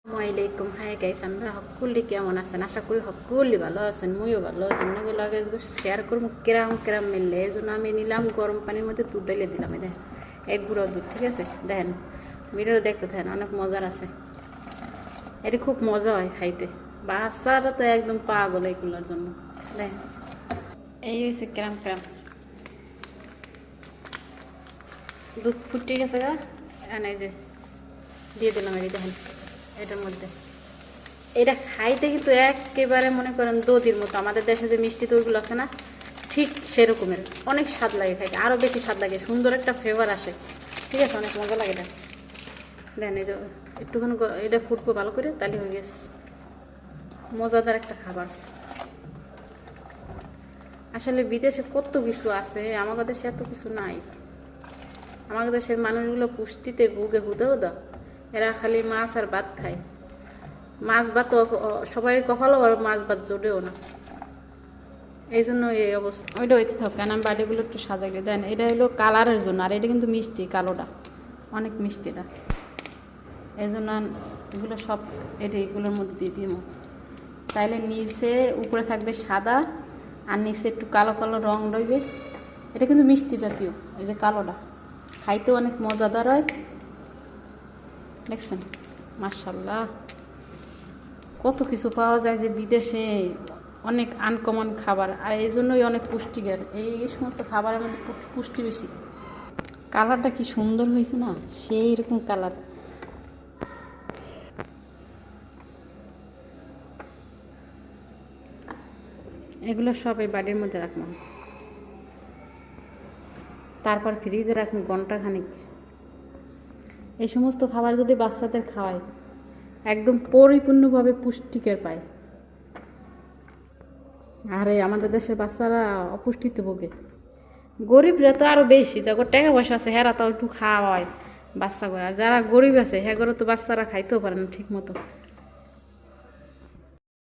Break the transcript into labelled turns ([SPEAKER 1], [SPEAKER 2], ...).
[SPEAKER 1] আসসালামাইকুম। Hi guys, আমরা সকলে কেমন আছেন? আশা করি সকলে ভালো আছেন। মুইও ভালো আছি। আপনাকে লাগে শেয়ার করবো কেরাম কেরাম মিললে, এই জন্য আমি নিলাম গরম পানির মধ্যে দুধ ঢেলে দিলাম। এই দেখেন, এক গুঁড়ো দুধ, ঠিক আছে? দেখেন, ভিডিও দেখতে থাকেন, অনেক মজার আছে। এটি খুব মজা হয় খাইতে, বাচ্চারা তো একদম পাগল এইগুলোর জন্য। দেখেন, এই হয়েছে কেরাম কেরাম দুধ ফুটে গেছে গা। এই যে দিয়ে দিলাম, এই দেখেন এটার মধ্যে। এটা খাইতে কিন্তু একেবারে মনে করেন দধির মতো, আমাদের দেশে যে মিষ্টি দইগুলো আছে না, ঠিক সেরকমের অনেক স্বাদ লাগে খাইতে, আরও বেশি স্বাদ লাগে, সুন্দর একটা ফ্লেভার আসে, ঠিক আছে? অনেক মজা লাগে এটা। দেন এই যে একটুখানি এটা ফুটবো ভালো করে, তাহলে হয়ে গেছে মজাদার একটা খাবার। আসলে বিদেশে কত কিছু আছে, আমাদের দেশে এত কিছু নাই। আমাদের দেশের মানুষগুলো পুষ্টিতে ভুগে হুদা হুদা, এরা খালি মাছ আর ভাত খায়। মাছ ভাত সবাই কপালও আর মাছ ভাত জোটেও না, এই জন্য এই অবস্থা। ওইটা হইতে থাক, কেন আমি বাড়িগুলো একটু সাজাইলে দেন। এটা হলো কালারের জন্য, আর এটা কিন্তু মিষ্টি, কালোটা অনেক মিষ্টি এটা, এই জন্য এগুলো সব এগুলোর মধ্যে দিয়ে দিব। তাইলে নিচে উপরে থাকবে সাদা, আর নিচে একটু কালো কালো রং রইবে। এটা কিন্তু মিষ্টি জাতীয়, এই যে কালোটা খাইতেও অনেক মজাদার হয়। দেখছেন, মাশাআল্লাহ কত কিছু পাওয়া যায় যে বিদেশে, অনেক আনকমন খাবার, আর এই জন্যই অনেক পুষ্টিকর। এই সমস্ত খাবারের মধ্যে পুষ্টি বেশি। কালারটা কি সুন্দর হয়েছে না, সেই রকম কালার। এগুলো সব এই বাড়ির মধ্যে রাখলাম, তারপর ফ্রিজে রাখুন ঘন্টাখানিক। এই সমস্ত খাবার যদি বাচ্চাদের খাওয়ায়, একদম পরিপূর্ণভাবে পুষ্টিকর পায়। আরে আমাদের দেশের বাচ্চারা অপুষ্টিতে ভোগে, গরিবরা তো আরও বেশি, যাদের টাকা পয়সা আছে হেরা তো একটু খাওয়ায় বাচ্চা করে, আর যারা গরিব আছে হ্যাঁ তো বাচ্চারা খাইতেও পারে না ঠিক মতো।